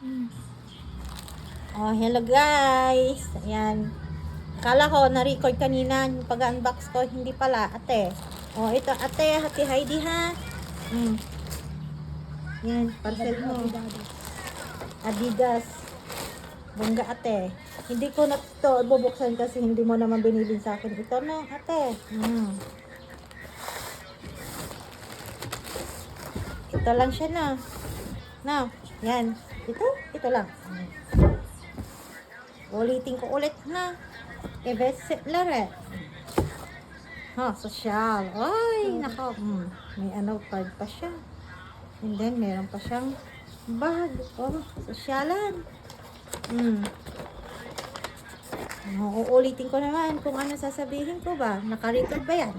Oh, hello guys. Ayan. Kala ko na-record kanina yung pag-unbox ko. Hindi pala, ate. Oh, ito ate. Hati Heidi ha. Yan, parcel mo. Adidas. Bongga ate. Hindi ko na ito bubuksan kasi hindi mo naman binili sa akin. Ito na ate. Ito lang siya na. Na, yan. Ito lang. Ulitin ko ulit na. Eveset Laret. Ha, social. Ay, nako. May ano pa siya. And then, meron pa siyang bag. Oh, sosyalan. Uulitin ko naman kung ano sasabihin ko ba. Naka-record ba yan?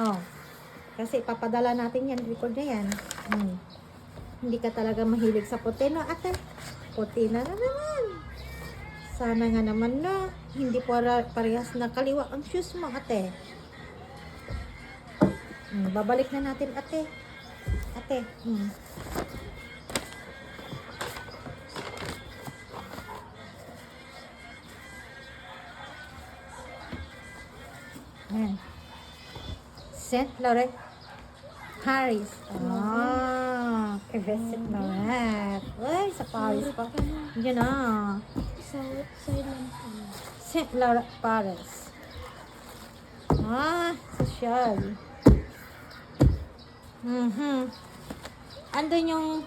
Oh. Kasi papadala natin yan. Record na yan. Hindi ka talaga mahilig sa puti, no, ate? Puti na naman. Sana nga naman na. Hindi parehas na kaliwa ang shoes mo, ate. Babalik na natin, ate. Ate. Saint Laurent Paris. Saint Laurent. Uy, sa Paris pa. Diyan na. Saint Laurent Paris. Social. Andun yung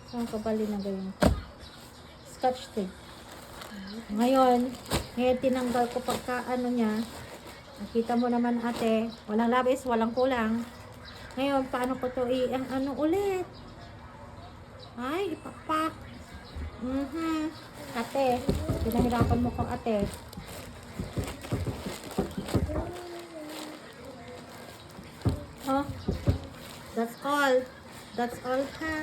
saan ko bali na ganyan? Scotch tape. Ngayon tinanggal ko pagka ano niya. Nakita mo naman, ate, walang labis, walang kulang. Ngayon, paano ko to ano ulit? Ay, ipapak. Ate, pinahirapan mo ko, ate. Oh, that's all. That's all, ha?